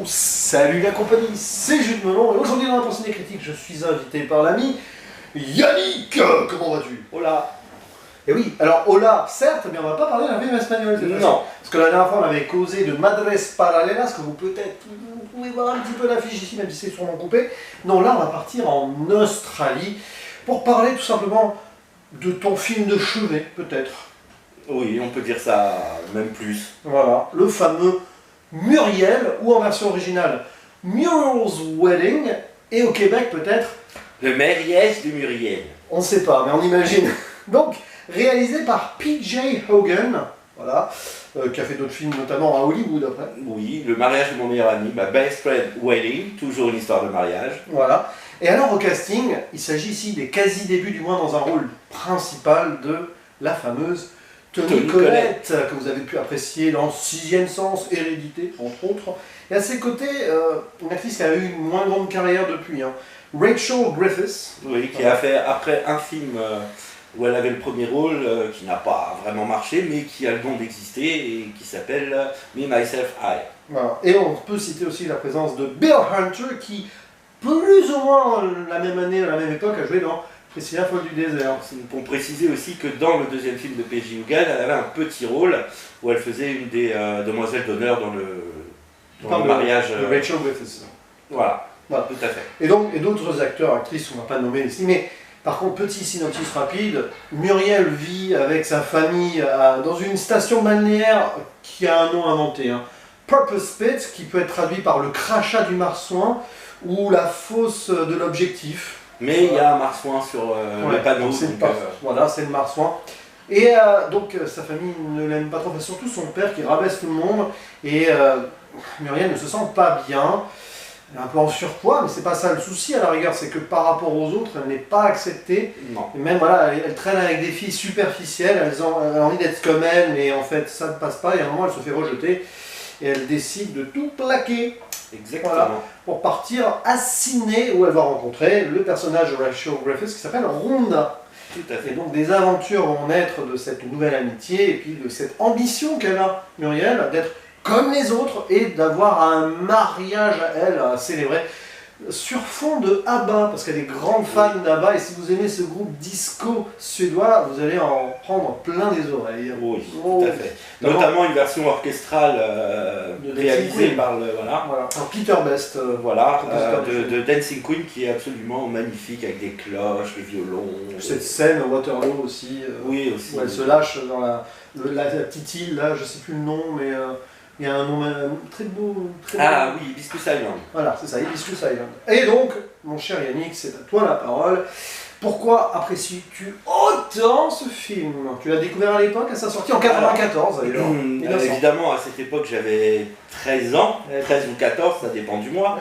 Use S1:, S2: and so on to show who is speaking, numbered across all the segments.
S1: Salut la compagnie, c'est Jules Melon et aujourd'hui dans la pensée des critiques, je suis invité par l'ami Yannick. Comment vas-tu?
S2: Hola.
S1: Et oui, alors hola, certes, mais on va pas parler d'un film espagnol cette fois-ci.
S2: Non.
S1: Parce que la dernière fois on avait causé de Madres Paralelas, que vous pouvez voir un petit peu l'affiche ici, même si c'est sûrement coupé. Non, là on va partir en Australie pour parler tout simplement de ton film de chevet, peut-être.
S2: Oui, on peut dire ça, même plus.
S1: Voilà, le fameux Muriel, ou en version originale, Muriel's Wedding, et au Québec peut-être,
S2: Le mariage de Muriel.
S1: on ne sait pas, mais on imagine. Donc, réalisé par P.J. Hogan, voilà, qui a fait d'autres films, notamment à Hollywood après.
S2: Oui, le mariage de mon meilleur ami, ma best friend wedding, toujours une histoire de mariage.
S1: Voilà. Et alors au casting, il s'agit ici des quasi-débuts, du moins dans un rôle principal de la fameuse Toni Collette, que vous avez pu apprécier dans Sixième Sens, Hérédité, entre autres. Et à ses côtés, une actrice qui a eu une moins grande carrière depuis, hein, Rachel Griffiths.
S2: Oui, qui a fait après un film où elle avait le premier rôle, qui n'a pas vraiment marché, mais qui a le don d'exister et qui s'appelle Me, Myself, I.
S1: Voilà. Et on peut citer aussi la présence de Bill Hunter, qui, plus ou moins la même année, à la même époque, a joué dans Priscilla Folle du désert.
S2: Pour préciser aussi que dans le deuxième film de P.J. Hogan, elle avait un petit rôle où elle faisait une des demoiselles d'honneur dans le mariage.
S1: De Rachel Griffiths.
S2: Voilà,
S1: Voilà.
S2: tout à fait.
S1: Et donc, et d'autres acteurs, actrices, on ne va pas nommer ici, mais par contre, petit synopsis rapide, Muriel vit avec sa famille dans une station balnéaire qui a un nom inventé, hein. Purpose Pit, qui peut être traduit par le crachat du marsouin ou la fosse de l'objectif.
S2: Mais il y a un marsouin sur le panneau.
S1: Voilà, c'est le marsouin. Et donc sa famille ne l'aime pas trop, enfin, surtout son père qui rabaisse tout le monde. Et Muriel ne se sent pas bien. Elle est un peu en surpoids, mais c'est pas ça le souci à la rigueur, c'est que par rapport aux autres, elle n'est pas acceptée.
S2: Non.
S1: Et même voilà, elle traîne avec des filles superficielles, elle a envie d'être comme elle, mais en fait ça ne passe pas, et à un moment elle se fait rejeter, et elle décide de tout plaquer.
S2: Exactement.
S1: Voilà, pour partir à Sydney, où elle va rencontrer le personnage de Rachel Griffiths qui s'appelle Rhonda.
S2: Tout à fait.
S1: Et donc des aventures vont naître de cette nouvelle amitié, et puis de cette ambition qu'elle a, Muriel, d'être comme les autres et d'avoir un mariage à elle à célébrer sur fond de ABBA, parce qu'elle est grande fan d'ABBA, et si vous aimez ce groupe disco suédois, vous allez en prendre plein les oreilles.
S2: Oui, tout à fait. Notamment une version orchestrale réalisée par le
S1: voilà, un Peter Best,
S2: de Dancing Queen, qui est absolument magnifique avec des cloches, des violons.
S1: Cette scène Waterloo aussi,
S2: oui, aussi
S1: où elle se lâche dans la petite île, là, je sais plus le nom, mais il y a un nom très beau. Très
S2: ah
S1: beau.
S2: oui, Hibiscus Island.
S1: Voilà, c'est ça, Hibiscus Island. Et donc, mon cher Yannick, c'est à toi la parole. Pourquoi apprécies-tu autant ce film? Tu l'as découvert à l'époque, à sa sortie en 94 d'ailleurs.
S2: Évidemment, à cette époque, j'avais 13 ans, 13 ou 14, ça dépend du mois.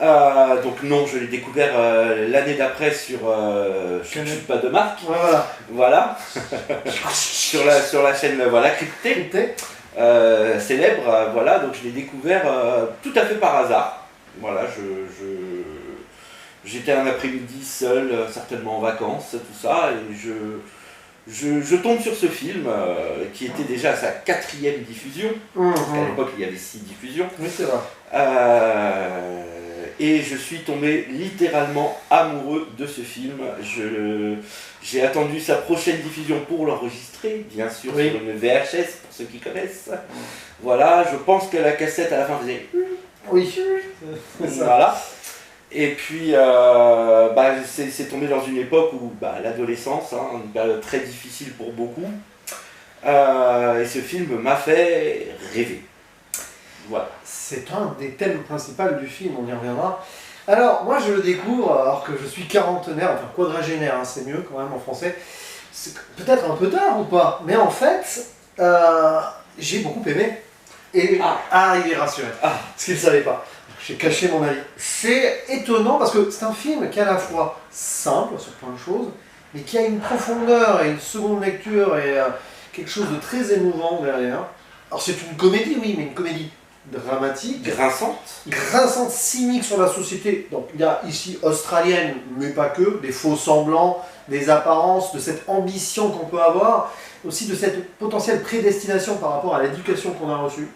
S1: Ouais.
S2: Donc non, je l'ai découvert l'année d'après sur je ne suis pas de marque.
S1: Ouais,
S2: voilà. sur la chaîne Crypté. Célèbre, voilà, donc je l'ai découvert tout à fait par hasard. Voilà, j'étais un après-midi seul, certainement en vacances, tout ça, et je tombe sur ce film qui était déjà à sa 4e diffusion. Parce qu'à l'époque, il y avait 6 diffusions.
S1: Oui, c'est vrai.
S2: Et je suis tombé littéralement amoureux de ce film. J'ai attendu sa prochaine diffusion pour l'enregistrer, bien sûr, sur une VHS, pour ceux qui connaissent. Voilà, je pense que la cassette à la fin faisait...
S1: Oui,
S2: voilà. Et puis, c'est tombé dans une époque où l'adolescence, hein, une période très difficile pour beaucoup. Et ce film m'a fait rêver. Voilà.
S1: C'est un des thèmes principaux du film, on y reviendra. Alors, moi je le découvre alors que je suis quarantenaire, enfin quadragénaire, hein, c'est mieux quand même en français. C'est peut-être un peu tard ou pas, mais en fait, j'ai beaucoup aimé. Et il est rassuré, parce qu'il ne savait pas. J'ai caché mon avis. C'est étonnant parce que c'est un film qui est à la fois simple sur plein de choses, mais qui a une profondeur et une seconde lecture et quelque chose de très émouvant derrière. Alors c'est une comédie, oui, mais une comédie dramatique. Grinçante, cynique sur la société. Donc il y a ici australienne, mais pas que, des faux semblants, des apparences, de cette ambition qu'on peut avoir, aussi de cette potentielle prédestination par rapport à l'éducation qu'on a reçue.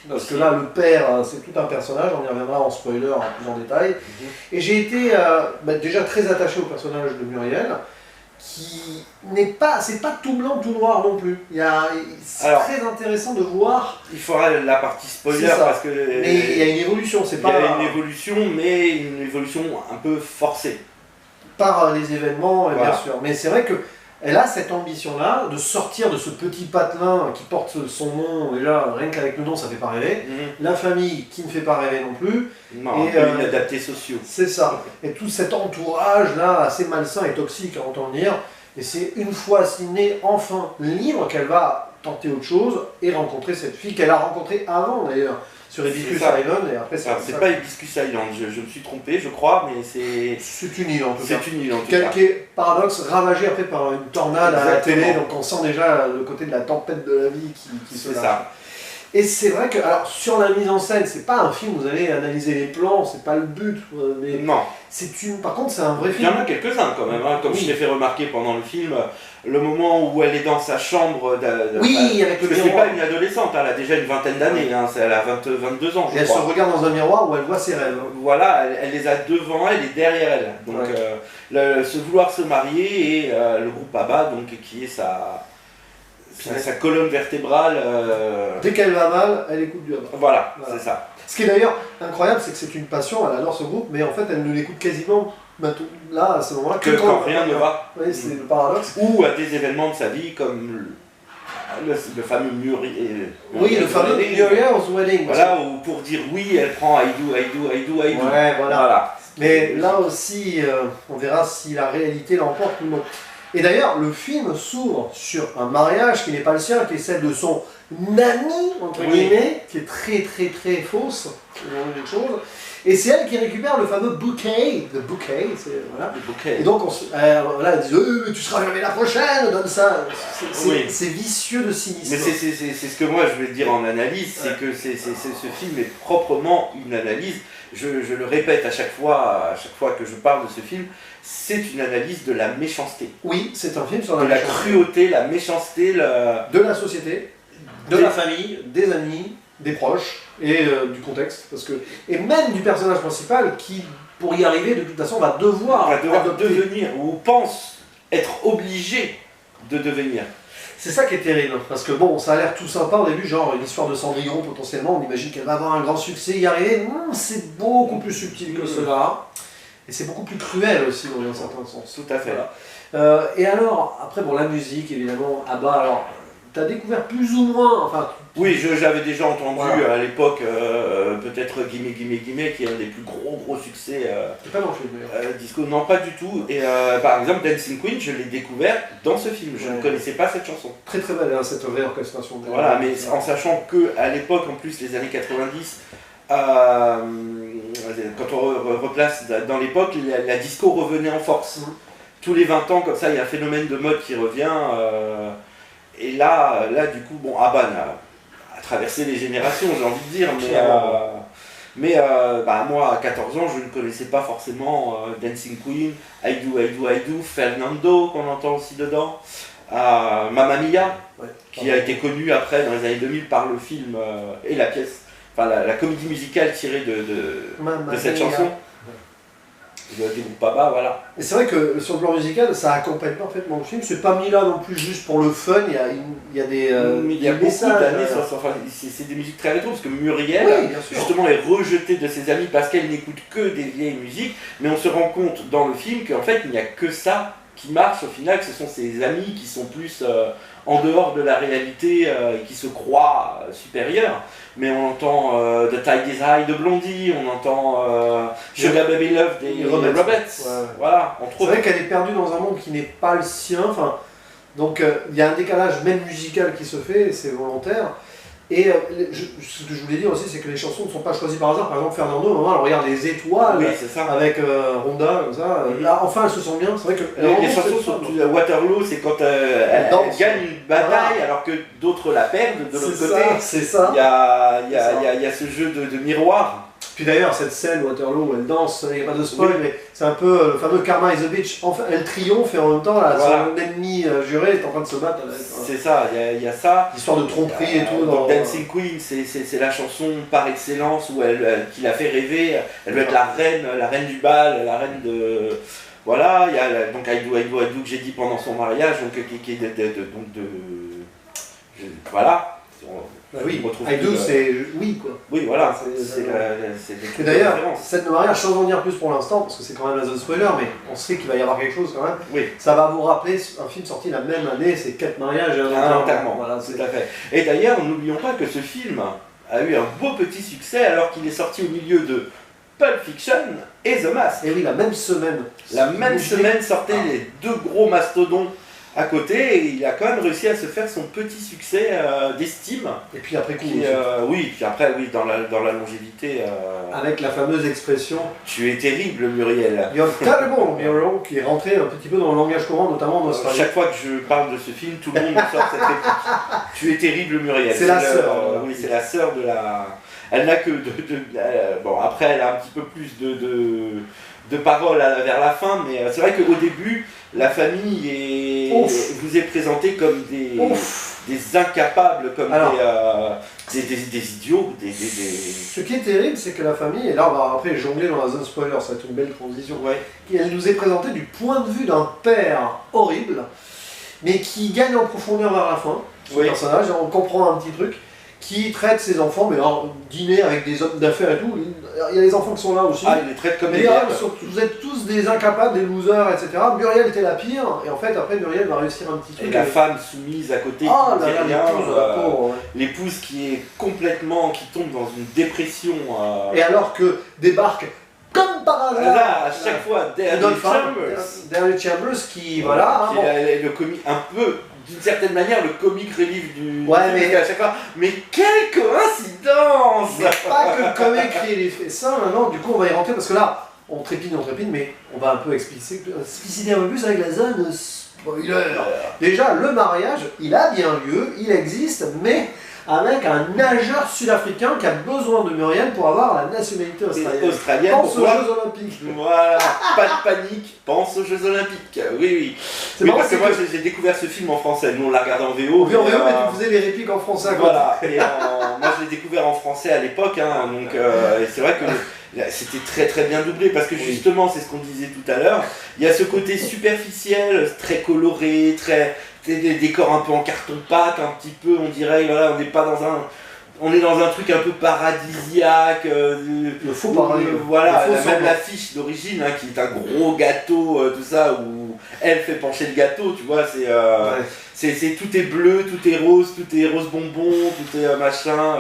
S1: Parce que là, le père, c'est tout un personnage, on y reviendra en spoiler plus en détail. Et j'ai été déjà très attaché au personnage de Muriel, qui n'est pas, c'est pas tout blanc, tout noir non plus. C'est très intéressant de voir.
S2: Il faudra la partie spoiler parce que.
S1: Mais il y a une évolution, c'est pas.
S2: Il y a une évolution, mais une évolution un peu forcée.
S1: Par les événements, bien sûr. Mais c'est vrai que elle a cette ambition-là de sortir de ce petit patelin qui porte son nom, et là, rien qu'avec le nom, ça fait pas rêver. La famille qui ne fait pas rêver non plus.
S2: Non, et inadaptés sociaux.
S1: C'est ça. Et tout cet entourage-là, assez malsain et toxique, à entendre dire. Et c'est une fois signée, enfin libre, qu'elle va tenter autre chose et rencontrer cette fille qu'elle a rencontrée avant d'ailleurs. Sur Hibiscus Island, et après
S2: c'est pas Hibiscus Island, je me suis trompé, je crois, mais c'est.
S1: C'est une île en tout cas.
S2: C'est une île en tout cas.
S1: Qui est, paradoxe, ravagée après par une tornade à la télé, donc on sent déjà le côté de la tempête de la vie qui se lâche. C'est ça. Et c'est vrai que, alors sur la mise en scène, c'est pas un film où vous allez analyser les plans, c'est pas le but. Mais
S2: non.
S1: Par contre, c'est un vrai film.
S2: Il y en a quelques-uns quand même, hein. Comme je l'ai fait remarquer pendant le film, le moment où elle est dans sa chambre.
S1: Avec le miroir.
S2: C'est pas une adolescente, elle a déjà une vingtaine d'années, hein. Elle a 22 ans.
S1: Et elle se regarde dans un miroir où elle voit ses rêves.
S2: Voilà, elle les a devant elle et derrière elle. Donc, se vouloir se marier et le groupe ABBA, donc, qui est sa colonne vertébrale.
S1: Dès qu'elle va mal, elle écoute du ABBA.
S2: Voilà. C'est ça.
S1: Ce qui est d'ailleurs incroyable, c'est que c'est une passion, elle adore ce groupe, mais en fait elle ne l'écoute quasiment là, à ce moment-là,
S2: que quand rien ne va.
S1: Oui, c'est le paradoxe.
S2: Ou à des événements de sa vie comme le fameux Muriel.
S1: Oui, le fameux Muriel's Wedding.
S2: Voilà, où pour dire oui, elle prend I do.
S1: Ouais, voilà. Mais là aussi, on verra si la réalité l'emporte ou non. Et d'ailleurs, le film s'ouvre sur un mariage qui n'est pas le sien, qui est celle de son amie, entre guillemets, qui est très très très fausse, et c'est elle qui récupère le fameux bouquet, le bouquet. Et donc, elle dit mais tu seras jamais la prochaine, donne ça. C'est vicieux de cynisme.
S2: Mais c'est ce que moi je vais dire en analyse, c'est que ce film est proprement une analyse. Je le répète à chaque fois que je parle de ce film, c'est une analyse de la méchanceté.
S1: Oui, c'est un film sur
S2: la cruauté, la méchanceté,
S1: de la société, de la famille, des amis, des proches et du contexte. Et même du personnage principal qui, pour y arriver, de toute façon, va devoir
S2: devenir, ou pense être obligé de devenir.
S1: C'est ça qui est terrible, parce que bon, ça a l'air tout sympa au début, genre une histoire de Cendrillon potentiellement, on imagine qu'elle va avoir un grand succès, y arriver. Non, c'est beaucoup plus subtil que cela. Et c'est beaucoup plus cruel aussi dans un certain sens.
S2: Tout à fait.
S1: Voilà. Et alors, après, bon, la musique, évidemment, ABBA, alors, t'as découvert plus ou moins, enfin...
S2: Oui, j'avais déjà entendu à l'époque, peut-être Gimme, qui est un des plus gros succès
S1: c'est pas dans le film, d'ailleurs.
S2: disco. Non, pas du tout. Et par exemple, Dancing Queen, je l'ai découvert dans ce film. Je ne connaissais pas cette chanson.
S1: Très très belle, hein, cette réorchestration.
S2: Voilà, mais en sachant qu'à l'époque, en plus, les années 90, quand on replace dans l'époque, la disco revenait en force. Tous les 20 ans, comme ça, il y a un phénomène de mode qui revient. Et là, du coup, bon, ABBA a traversé les générations, j'ai envie de dire. Mais moi, à 14 ans, je ne connaissais pas forcément Dancing Queen, I Do, Fernando, qu'on entend aussi dedans. Mamma Mia, qui a été connue après, dans les années 2000, par le film et la pièce. Enfin, la comédie musicale tirée de cette chanson. Du groupe ABBA, voilà.
S1: Et c'est vrai que sur le plan musical, ça accompagne parfaitement le film. C'est pas mis là non plus juste pour le fun, il y a des
S2: il y a beaucoup d'années, c'est des musiques très rétro, parce que Muriel, justement, est rejetée de ses amis parce qu'elle n'écoute que des vieilles musiques, mais on se rend compte dans le film qu'en fait, il n'y a que ça qui marche au final, que ce sont ses amis qui sont plus en dehors de la réalité et qui se croient supérieurs. Mais on entend The Tide is High de Blondie, on entend Sugar Baby Love des Roberts. Voilà, entre autres.
S1: C'est vrai qu'elle est perdue dans un monde qui n'est pas le sien. Donc il y a un décalage même musical qui se fait, c'est volontaire. Et ce que je voulais dire aussi, c'est que les chansons ne sont pas choisies par hasard. Par exemple, Fernando, au moment, elle regarde les étoiles avec Ronda, comme ça. Là, enfin, elles se sentent bien. C'est vrai que
S2: les chansons sont Waterloo, c'est quand elle gagne une bataille alors que d'autres la perdent. De l'autre côté,
S1: c'est ça.
S2: Il y a ce jeu de miroir.
S1: Puis d'ailleurs, cette scène Waterloo où elle danse, il n'y a pas de spoil, mais c'est un peu le fameux Karma is a bitch. Enfin, elle triomphe et en même temps, là, son ennemi juré est en train de se battre.
S2: C'est ça, il y a ça.
S1: L'histoire de tromperie et tout.
S2: Donc Dancing Queen, c'est la chanson par excellence où qui l'a fait rêver. Elle veut être la reine du bal, la reine de... Voilà, il y a donc I Do, que j'ai dit pendant son mariage, donc qui est voilà.
S1: Bah oui, I Do, c'est oui quoi.
S2: Oui, voilà,
S1: et d'ailleurs, scène de mariage, sans en dire plus pour l'instant, parce que c'est quand même la zone spoiler, mais on sait qu'il va y avoir quelque chose quand même.
S2: Oui.
S1: Ça va vous rappeler un film sorti la même année, c'est 4 mariages et un
S2: enterrement. Voilà, tout à fait. Et d'ailleurs, n'oublions pas que ce film a eu un beau petit succès alors qu'il est sorti au milieu de Pulp Fiction et The Mask.
S1: Et oui, la même semaine.
S2: La même semaine sortaient les deux gros mastodons à côté et il a quand même réussi à se faire son petit succès d'estime.
S1: Et puis après coup
S2: oui, puis après oui, dans la longévité.
S1: Avec la fameuse expression
S2: Tu es terrible Muriel.
S1: You're terrible Muriel, qui est rentré un petit peu dans le langage courant, notamment en Australie.
S2: Chaque fois que je parle de ce film, tout le monde me sort cette réplique. Tu es terrible Muriel.
S1: C'est la sœur.
S2: Oui, c'est la sœur de la... Elle n'a que bon, après elle a un petit peu plus de paroles vers la fin, mais c'est vrai qu'au début, la famille vous est présentée comme des incapables, comme des idiots.
S1: Ce qui est terrible, c'est que la famille, et là on va après jongler dans la zone spoiler, ça va être une belle transition, elle nous est présentée du point de vue d'un père horrible, mais qui gagne en profondeur vers la fin, ce personnage, on comprend un petit truc, qui traite ses enfants, mais alors, dîner avec des hommes d'affaires et tout, il y a les enfants qui sont là aussi.
S2: Ah, il les traite comme des
S1: vous êtes tous des incapables, des losers, etc. Muriel était la pire, et en fait, après, Muriel va réussir un petit truc.
S2: Et la femme soumise à côté, l'épouse qui est complètement, qui tombe dans une dépression.
S1: Et alors que débarque, comme par hasard,
S2: là, à chaque fois,
S1: Daryl Chambers, qui, voilà.
S2: Qui est le comique un peu... D'une certaine manière, le comic relief du
S1: mais
S2: à chaque fois. Mais quelle coïncidence!
S1: Mais pas que le comic relief. Et ça, maintenant, du coup, on va y rentrer parce que là, on trépine, mais on va un peu expliciter un peu plus avec la zone spoiler. Déjà, le mariage, il a bien lieu, il existe, mais avec un nageur sud-africain qui a besoin de Muriel pour avoir la nationalité australienne. Pense aux Jeux Olympiques.
S2: Voilà, pas de panique, pense aux Jeux Olympiques. Oui.
S1: C'est marrant
S2: parce que moi j'ai découvert ce film en français, nous on l'a regardé en VO.
S1: Mais tu faisais les répliques en français.
S2: Voilà, et moi je l'ai découvert en français à l'époque, donc c'est vrai que c'était très très bien doublé parce que justement c'est ce qu'on disait tout à l'heure, il y a ce côté superficiel, très coloré, des décors un peu en carton-pâte, un petit peu, on dirait, voilà, on est dans un truc un peu paradisiaque.
S1: Le faux paradis.
S2: Voilà, même l'affiche d'origine, qui est un gros gâteau, tout ça, où elle fait pencher le gâteau, tu vois, tout est bleu, tout est rose bonbon, tout est machin.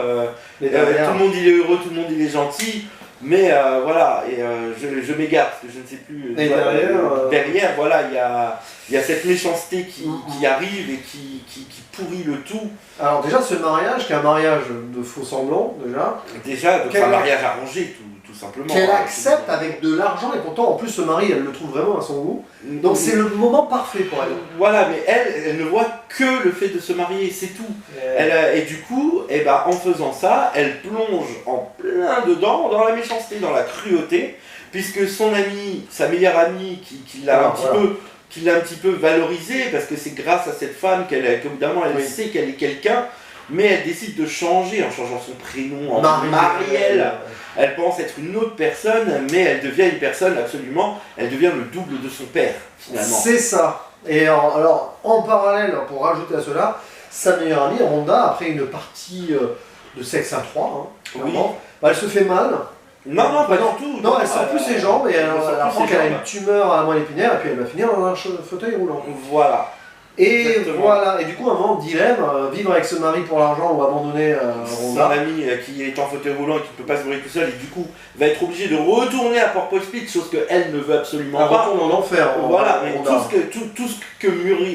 S2: Tout le monde il est heureux, tout le monde il est gentil. Mais voilà, et je m'égare parce que je ne sais plus.
S1: Et
S2: derrière, voilà, il y a cette méchanceté qui arrive et qui pourrit le tout.
S1: Alors déjà, ce mariage, qui est un mariage de faux semblant,
S2: déjà, donc un mariage arrangé, tout simplement.
S1: Qu'elle accepte avec de l'argent, et pourtant, en plus, ce mari, elle le trouve vraiment à son goût. Donc c'est le moment parfait pour elle.
S2: Voilà, mais elle ne voit que le fait de se marier, c'est tout. Et du coup, en faisant ça, elle plonge en plein dedans, dans la méchanceté, dans la cruauté, puisque son amie, sa meilleure amie, qui l'a un petit peu valorisée, parce que c'est grâce à cette femme qu'évidemment elle sait qu'elle est quelqu'un, mais elle décide de changer en changeant son prénom en Marielle. Elle pense être une autre personne, mais elle devient une personne absolument, elle devient le double de son père, finalement.
S1: C'est ça. Et alors, en parallèle, pour rajouter à cela, sa meilleure amie, Rhonda, après une partie de sexe à 3, elle se fait mal.
S2: Non, pas du tout.
S1: Non, elle sent plus ses jambes et elle apprend qu'elle a une tumeur à la moelle épinière et puis elle va finir dans un fauteuil roulant.
S2: Voilà.
S1: Et voilà, et du coup, à un moment, dilemme, vivre avec ce mari pour l'argent ou abandonner Rhonda.
S2: Son ami qui est en fauteuil roulant et qui ne peut pas se nourrir tout seul et du coup va être obligé de retourner à Port Split, chose qu'elle ne veut absolument pas.
S1: Elle retourne en enfer.
S2: Voilà, mais tout ce que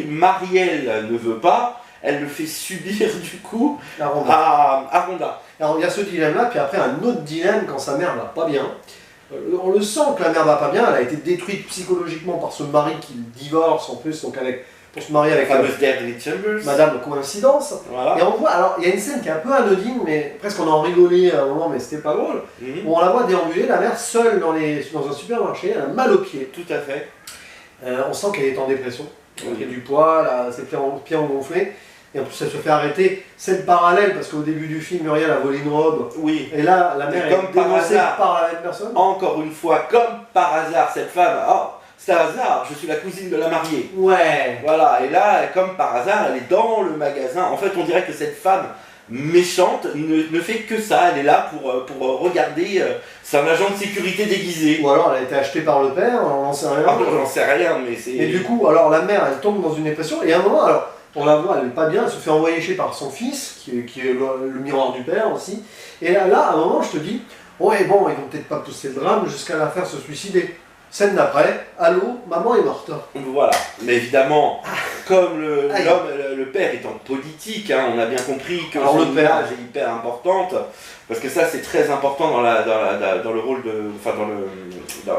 S2: Marielle ne veut pas, elle le fait subir du coup à Rhonda.
S1: Alors il y a ce dilemme-là, puis après un autre dilemme quand sa mère va pas bien. On le sent que la mère va pas bien, elle a été détruite psychologiquement par ce mari qui divorce en plus, donc avec pour se marier
S2: La
S1: avec
S2: fameuse Deirdre Chambers.
S1: Madame Coïncidence.
S2: Voilà.
S1: Et on voit, alors il y a une scène qui est un peu anodine, mais presque on en rigolait à un moment, mais c'était pas drôle.
S2: Mhm.
S1: Où on la voit déambuler, la mère seule dans un supermarché, elle a mal au pied.
S2: Tout à fait.
S1: On sent qu'elle est en dépression. Elle
S2: Oui.
S1: a du poids, là, ses pieds ont gonflé. Et en plus, elle se fait arrêter. Scène parallèle, parce qu'au début du film, Muriel a volé une robe.
S2: Oui.
S1: Et là, la mère
S2: Et comme
S1: est
S2: par
S1: dénoncée
S2: hasard.
S1: par la même personne.
S2: Encore une fois, comme par hasard, cette femme, oh, c'est un hasard, je suis la cousine de la mariée.
S1: Ouais.
S2: Voilà, et là, comme par hasard, elle est dans le magasin. En fait, on dirait que cette femme méchante ne fait que ça. Elle est là pour regarder. C'est un agent de sécurité déguisé.
S1: Ou alors elle a été achetée par le père, on n'en sait rien.
S2: Ah, j'en sais rien, mais c'est.
S1: Et du coup, alors la mère, elle tombe dans une dépression. Et à un moment, alors, on la voit, elle n'est pas bien, elle se fait envoyer chez par son fils, qui est le miroir du père aussi. Et là, à un moment, je te dis, ouais, bon, ils vont peut-être pas pousser le drame jusqu'à la faire se suicider. Scène d'après, allô, maman est morte.
S2: Voilà, mais évidemment, comme
S1: Aïe.
S2: le père est en politique, hein, on a bien compris que
S1: Alors,
S2: son
S1: le père.
S2: image est hyper importante, parce que ça c'est très important dans le rôle de, enfin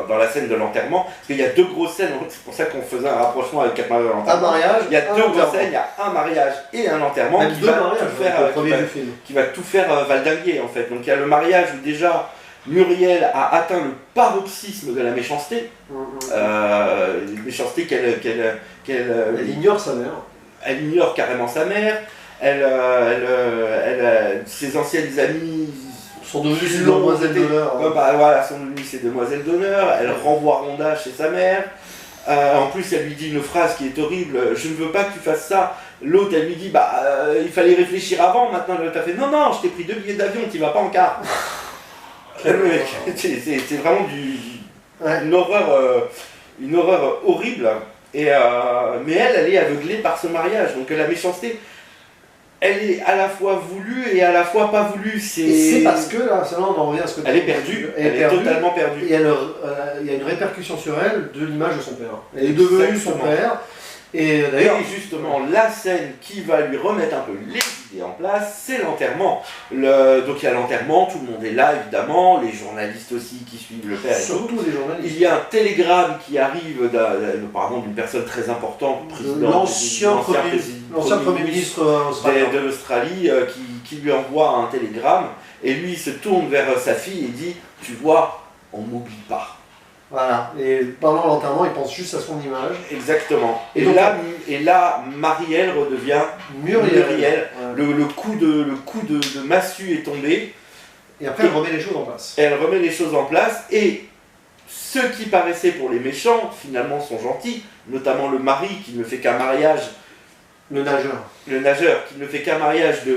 S2: dans la scène de l'enterrement, parce qu'il y a deux grosses scènes, c'est pour ça qu'on faisait un rapprochement avec Quatre mariages de
S1: Un
S2: l'enterrement.
S1: mariage,
S2: Il y a
S1: un
S2: deux grosses
S1: enterrement.
S2: scène, il y a un mariage et un enterrement
S1: Même
S2: qui
S1: deux
S2: va
S1: mariages,
S2: tout faire,
S1: le premier du film.
S2: qui va tout faire valdinguer en fait. Donc il y a le mariage où déjà Muriel a atteint le paroxysme de la méchanceté, une méchanceté
S1: Elle ignore sa mère.
S2: elle ignore carrément sa mère, ses anciennes amies
S1: Sont devenues ses
S2: l'ont
S1: demoiselles
S2: été-
S1: d'honneur.
S2: ouais, bah, voilà, sont devenues ses demoiselles d'honneur, elle renvoie Rhonda chez sa mère. En plus, elle lui dit une phrase qui est horrible, je ne veux pas que tu fasses ça. L'autre, elle lui dit, il fallait réfléchir avant, maintenant l'autre a fait, non, non, je t'ai pris 2 billets d'avion, tu vas pas en car. C'est vraiment
S1: Ouais.
S2: une horreur horrible. Mais elle est aveuglée par ce mariage. Donc la méchanceté, elle est à la fois voulue et à la fois pas voulue.
S1: Et c'est parce que, là, on en revient à ce que tu
S2: Elle est
S1: dis.
S2: perdue,
S1: Elle est
S2: elle est
S1: perdue.
S2: totalement perdue.
S1: Et il y a une répercussion sur elle de l'image de son père. Elle est devenue son
S2: Exactement.
S1: père. Et d'ailleurs,
S2: Et justement, la scène qui va lui remettre un peu les idées en place, c'est l'enterrement. Donc il y a l'enterrement, tout le monde est là évidemment, les journalistes aussi qui suivent le père et tout.
S1: surtout les journalistes.
S2: Il y a un télégramme qui arrive apparemment d'une personne très importante, président,
S1: L'ancien Premier ministre australien.
S2: de l'Australie, qui lui envoie un télégramme, et lui il se tourne vers sa fille et dit, tu vois, on m'oublie pas.
S1: Voilà. Et pendant l'enterrement, il pense juste à son image.
S2: Exactement.
S1: Et
S2: Et,
S1: donc-
S2: là, Marielle redevient
S1: Muriel.
S2: Muriel.
S1: Ouais.
S2: Le coup de massue est tombé,
S1: Et après, elle remet les choses en place.
S2: elle remet les choses en place, et ceux qui paraissaient pour les méchants, finalement sont gentils, notamment le mari qui ne fait qu'un mariage,
S1: Le nageur.
S2: le nageur qui ne fait qu'un mariage de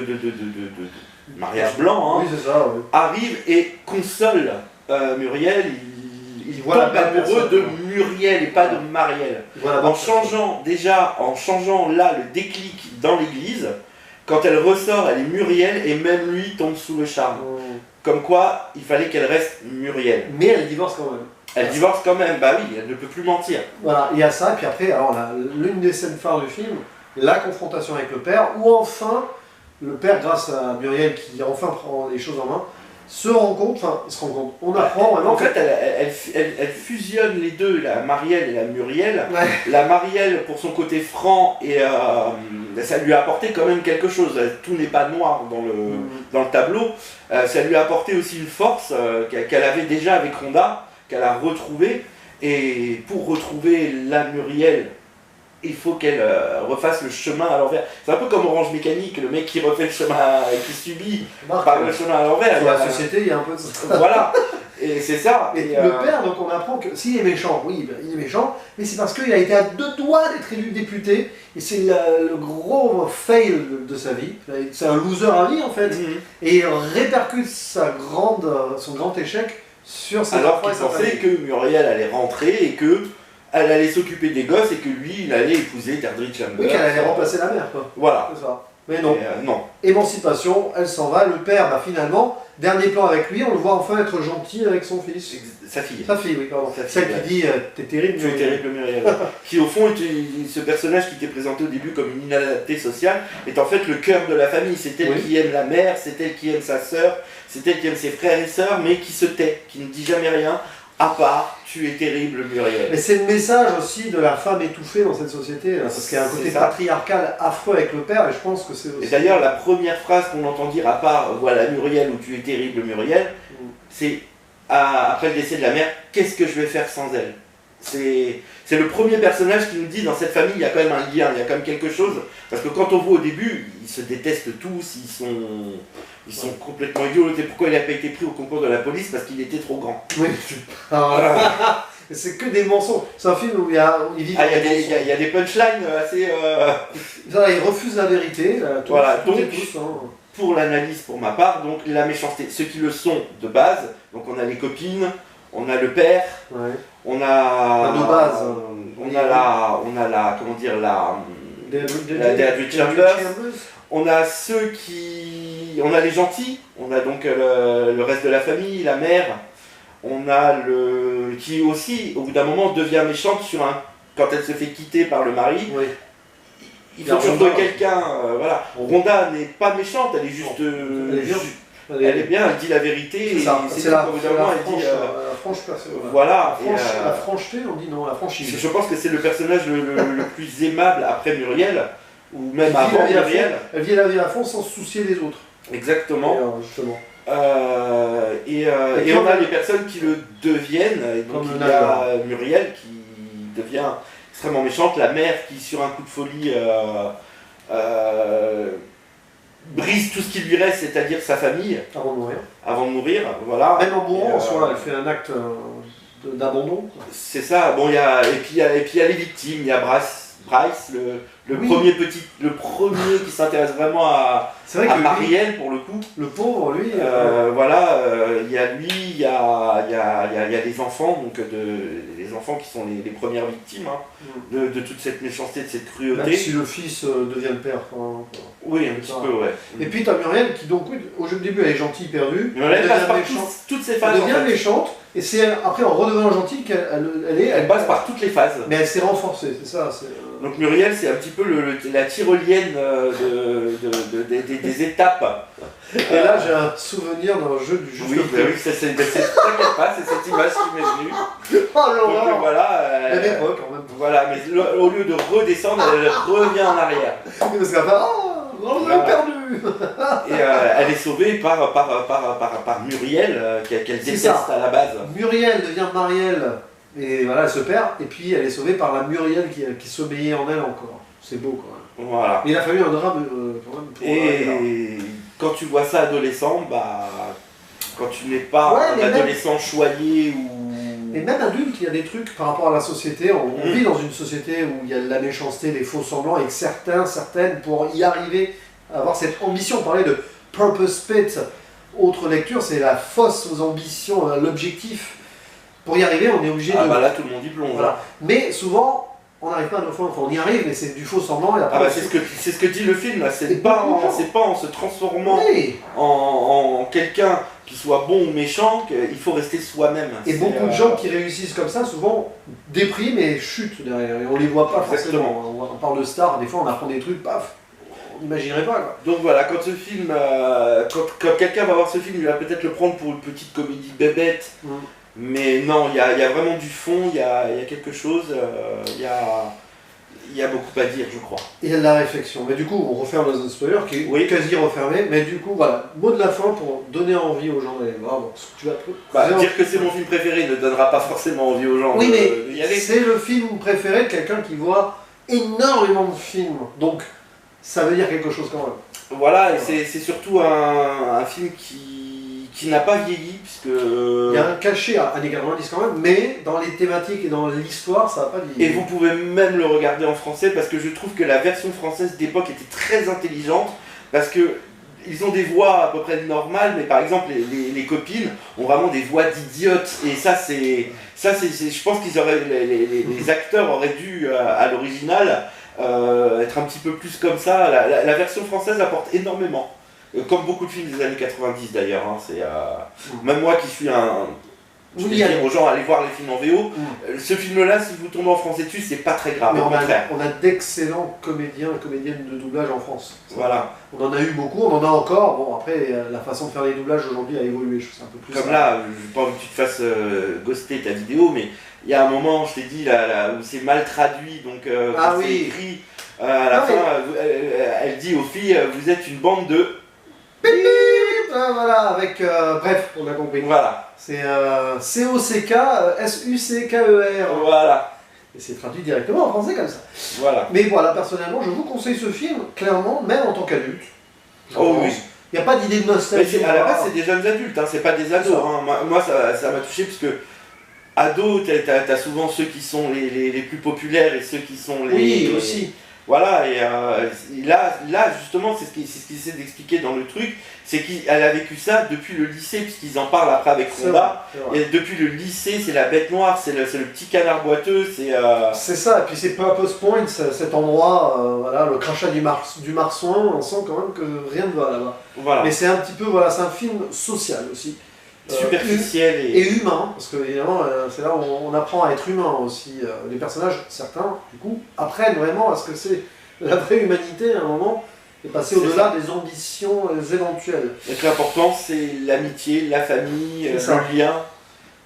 S2: mariage blanc, hein,
S1: Oui, c'est ça. Oui.
S2: arrive et console Muriel, il
S1: voit la
S2: tombe
S1: belle
S2: amoureux
S1: personne.
S2: de Muriel et pas de Marielle.
S1: Voilà,
S2: En changeant là le déclic dans l'église, quand elle ressort, elle est Muriel et même lui tombe sous le charme. Comme quoi, il fallait qu'elle reste Muriel.
S1: Mais elle divorce quand même.
S2: Elle divorce quand même, bah oui, elle ne peut plus mentir.
S1: Voilà, il y a ça, et puis après, alors l'une des scènes phares du film, la confrontation avec le père, où enfin, le père, grâce à Muriel qui enfin prend les choses en main, se rend compte, on apprend vraiment
S2: En fait, elle fusionne les deux, la Marielle et la Muriel.
S1: Ouais.
S2: La Marielle, pour son côté franc, et ça lui a apporté quand même quelque chose. Tout n'est pas noir dans le tableau. Ça lui a apporté aussi une force qu'elle avait déjà avec Rhonda, qu'elle a retrouvée. Et pour retrouver la Muriel, il faut qu'elle refasse le chemin à l'envers. C'est un peu comme Orange Mécanique, le mec qui refait le chemin, qui subit par le chemin à l'envers.
S1: Sur la société, il y a un peu de ça.
S2: Voilà, et c'est ça.
S1: Et
S2: Et,
S1: le père, donc on apprend que s'il est méchant, oui, ben, il est méchant, mais c'est parce qu'il a été à 2 doigts d'être élu député, et c'est le gros fail de sa vie. C'est un loser à vie en fait, et il répercute son grand échec sur ses
S2: alors
S1: enfants
S2: qu'il
S1: et sa
S2: pensait
S1: famille.
S2: que Muriel allait rentrer et que elle allait s'occuper des gosses et que lui, il allait épouser Deirdre Chambers.
S1: Oui, qu'elle allait remplacer la mère, quoi.
S2: Voilà.
S1: C'est ça. Mais non.
S2: Et, non.
S1: Émancipation, elle s'en va. Le père, bah, finalement, dernier plan avec lui, on le voit enfin être gentil avec son fils.
S2: Sa fille.
S1: Sa fille, oui, pardon.
S2: Sa fille,
S1: Celle
S2: ouais.
S1: qui dit t'es terrible.
S2: Tu es terrible Muriel. Qui au fond était ce personnage qui était présenté au début comme une inadaptée sociale, est en fait le cœur de la famille. C'est elle
S1: Oui.
S2: qui aime la mère, c'est elle qui aime sa sœur, c'est elle qui aime ses frères et sœurs, mais qui se tait, qui ne dit jamais rien, à part, tu es terrible Muriel.
S1: Mais c'est le message aussi de la femme étouffée dans cette société, parce qu'il y a un côté patriarcal affreux avec le père, et je pense que c'est aussi...
S2: Et d'ailleurs, la première phrase qu'on entend dire, à part, voilà Muriel, ou tu es terrible Muriel, c'est, après le décès de la mère, qu'est-ce que je vais faire sans elle? C'est le premier personnage qui nous dit, dans cette famille, il y a quand même un lien, il y a quand même quelque chose, parce que quand on voit au début, ils se détestent tous, ils sont complètement idiots. Et pourquoi il n'a pas été pris au concours de la police? Parce qu'il était trop grand.
S1: Oui, voilà. C'est que des mensonges. C'est un film où il y a
S2: des punchlines assez...
S1: Il refuse la vérité.
S2: Voilà, donc, pour l'analyse pour ma part, donc la méchanceté, ceux qui le sont de base, donc on a les copines, on a le père,
S1: ouais.
S2: On a...
S1: de base.
S2: On a la... Comment dire, la... Deirdre Chambers. On a ceux qui... On a les gentils, on a donc le reste de la famille, la mère. On a le... qui aussi, au bout d'un moment, devient méchante quand elle se fait quitter par le mari.
S1: Oui.
S2: Il faut toujours quelqu'un... voilà. Rhonda n'est pas méchante, elle est juste... elle est bien, elle dit la vérité.
S1: C'est la franche personne.
S2: Voilà.
S1: La francheté, on dit non, la franchise.
S2: Je pense que c'est le personnage le plus aimable après Muriel, ou même avant Muriel.
S1: Elle vit la vie à fond sans se soucier des autres.
S2: Exactement.
S1: Justement.
S2: Et on a les personnes qui le deviennent. Et donc il y a Muriel qui devient extrêmement méchante, la mère qui, sur un coup de folie, brise tout ce qui lui reste, c'est-à-dire sa famille. Avant de mourir, voilà.
S1: Même en mourant, en soi, elle fait un acte d'abandon.
S2: C'est ça. Bon, et puis il y a les victimes. Il y a Bryce, le premier qui s'intéresse vraiment à Marielle pour le coup.
S1: Le pauvre, lui.
S2: Voilà, il y a lui, il y a des enfants, donc les enfants qui sont les premières victimes de toute cette méchanceté, de cette cruauté.
S1: Même si le fils devient le père.
S2: Oui, un petit peu, ouais.
S1: Et puis t'as Muriel qui, donc, au début, elle est gentille, perdue.
S2: Muriel passe par toutes ces phases.
S1: Elle devient méchante, et c'est après, en redevenant gentille, qu'elle
S2: passe par toutes les phases.
S1: Mais elle s'est renforcée, c'est ça.
S2: Donc Muriel, c'est un petit peu la tyrolienne des étapes.
S1: Et là, j'ai un souvenir d'un jeu du juste.
S2: Oui, t'inquiète pas, c'est cette image qui m'est venue.
S1: Oh l'horreur.
S2: Donc voilà.
S1: À l'époque, en même temps.
S2: Voilà, mais au lieu de redescendre, elle revient en arrière.
S1: Parce qu'elle fait on l'a perdu.
S2: Et elle est sauvée par Muriel, qu'elle déteste à la base.
S1: Muriel devient Marielle. Et voilà, elle se perd, et puis elle est sauvée par la Muriel qui sommeillait en elle encore. C'est beau quand même.
S2: Voilà.
S1: Mais il a fallu un drame quand même pour
S2: et quand tu vois ça adolescent, quand tu n'es pas un adolescent choyé ou...
S1: Et même adulte, il y a des trucs par rapport à la société. On vit dans une société où il y a de la méchanceté, des faux semblants, et que certaines, pour y arriver, avoir cette ambition, on parlait de purpose pit, autre lecture, c'est la fausse aux ambitions, l'objectif. Pour y arriver, on est obligé de...
S2: là, tout le monde y plonge.
S1: Voilà. Mais souvent, on n'arrive pas à nos fins. Enfin, on y arrive, mais c'est du faux semblant.
S2: C'est ce que dit le film, là. C'est pas en se transformant en quelqu'un qui soit bon ou méchant qu'il faut rester soi-même.
S1: Et beaucoup de gens qui réussissent comme ça, souvent, dépriment et chutent derrière. Et on les voit pas forcément. On parle de stars, des fois on apprend des trucs, paf, on n'imaginerait pas, quoi.
S2: Donc voilà, quand ce film... quand quelqu'un va voir ce film, il va peut-être le prendre pour une petite comédie bébête. Mais non, il y a vraiment du fond, il y a quelque chose, il y a beaucoup à dire, je crois. Il
S1: y a de la réflexion. Mais du coup, on referme le spoiler qui est quasi refermé. Mais du coup, voilà, mot de la fin pour donner envie aux gens d'aller voir. Tu vas
S2: dire que c'est mon film préféré ne donnera pas forcément envie aux gens d'y aller.
S1: C'est le film préféré de quelqu'un qui voit énormément de films. Donc, ça veut dire quelque chose quand même.
S2: Voilà, et c'est surtout un film qui n'a pas vieilli, puisque...
S1: Il y a un cachet à années 90 quand même, mais dans les thématiques et dans l'histoire, ça n'a pas vieilli.
S2: Et vous pouvez même le regarder en français, parce que je trouve que la version française d'époque était très intelligente, parce que ils ont des voix à peu près normales, mais par exemple, les copines ont vraiment des voix d'idiotes, et je pense qu'ils auraient... Les acteurs auraient dû, à l'original, être un petit peu plus comme ça. La version française apporte énormément. Comme beaucoup de films des années 90 d'ailleurs, même moi qui suis un Je
S1: Oui,
S2: vais dire aux gens, allez voir les films en VO. Ce film-là, si vous tombez en français dessus, c'est pas très grave,
S1: mais
S2: au contraire.
S1: on a d'excellents comédiens et comédiennes de doublage en France.
S2: Voilà.
S1: On en a eu beaucoup, on en a encore. Bon, après, la façon de faire les doublages aujourd'hui a évolué. Je trouve un peu plus.
S2: Comme là, je veux pas que tu te fasses ghoster ta vidéo, mais il y a un moment, je t'ai dit, là, où c'est mal traduit, donc quand c'est écrit, à la fin, elle dit aux filles, vous êtes une bande de...
S1: Voilà, avec. Bref, on a compris.
S2: Voilà.
S1: C'est C-O-C-K, S-U-C-K-E-R.
S2: Voilà.
S1: Et c'est traduit directement en français comme ça.
S2: Voilà.
S1: Mais voilà, personnellement, je vous conseille ce film, clairement, même en tant qu'adulte.
S2: Oh oui.
S1: Il n'y a pas d'idée de nostalgie.
S2: À la base, c'est des jeunes adultes, hein, c'est pas des ados. Hein. Moi, ça m'a touché parce que ados, t'as souvent ceux qui sont les plus populaires et ceux qui sont les...
S1: Oui, aussi.
S2: Voilà, et là justement, c'est ce qu'il essaie d'expliquer dans le truc, c'est qu'elle a vécu ça depuis le lycée, puisqu'ils en parlent après avec Fonda. Et depuis le lycée, c'est la bête noire, c'est le petit canard boiteux, c'est...
S1: C'est ça, et puis c'est Purpose Point, cet endroit, voilà, le crachat du marsouin, on sent quand même que rien ne va là-bas.
S2: Voilà.
S1: Mais c'est un petit peu, voilà, c'est un film social aussi.
S2: Superficiel
S1: et humain, parce que évidemment c'est là où on apprend à être humain aussi. Les personnages, certains, du coup, apprennent vraiment à ce que c'est la vraie humanité à un moment, et passer au-delà des ambitions éventuelles.
S2: Et l'important, c'est l'amitié, la famille, le lien,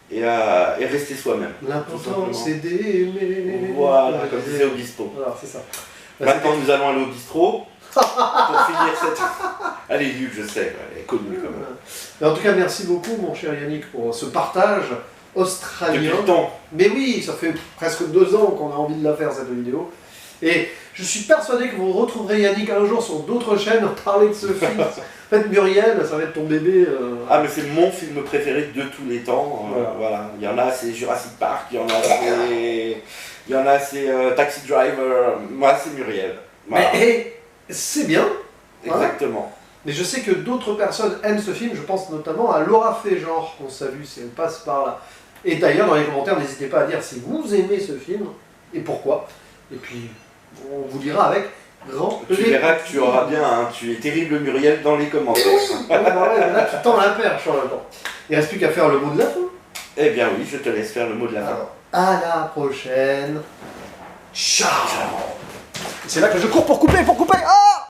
S2: et rester soi-même.
S1: L'important, c'est d'aimer.
S2: Voilà, comme disait Obispo.
S1: Voilà, c'est ça.
S2: Maintenant, nous allons aller au bistrot. Pour finir cette... Elle est nulle, je sais, elle est connue quand même.
S1: Mais en tout cas, merci beaucoup, mon cher Yannick, pour ce partage australien.
S2: Depuis le temps.
S1: Mais oui, ça fait presque 2 ans qu'on a envie de la faire, cette vidéo. Et je suis persuadé que vous retrouverez Yannick un jour sur d'autres chaînes parler de ce film. En fait, Muriel, ça va être ton bébé.
S2: Ah, mais c'est mon film préféré de tous les temps. Voilà. Il y en a, c'est Jurassic Park, il y en a, c'est Taxi Driver. Moi, c'est Muriel. Voilà.
S1: Mais c'est bien.
S2: Exactement.
S1: Mais je sais que d'autres personnes aiment ce film, je pense notamment à Laura Fégenre, qu'on salue si elle passe par là. Et d'ailleurs, dans les commentaires, n'hésitez pas à dire si vous aimez ce film et pourquoi. Et puis, on vous dira avec grand plaisir.
S2: Tu verras que tu auras bien Tu es terrible Muriel dans les commentaires.
S1: Là, tu tends la perche en même temps. Il ne reste plus qu'à faire le mot de la fin.
S2: Eh bien oui, je te laisse faire le mot de la fin.
S1: Alors, à la prochaine. Ciao. C'est là que je cours pour couper. Ah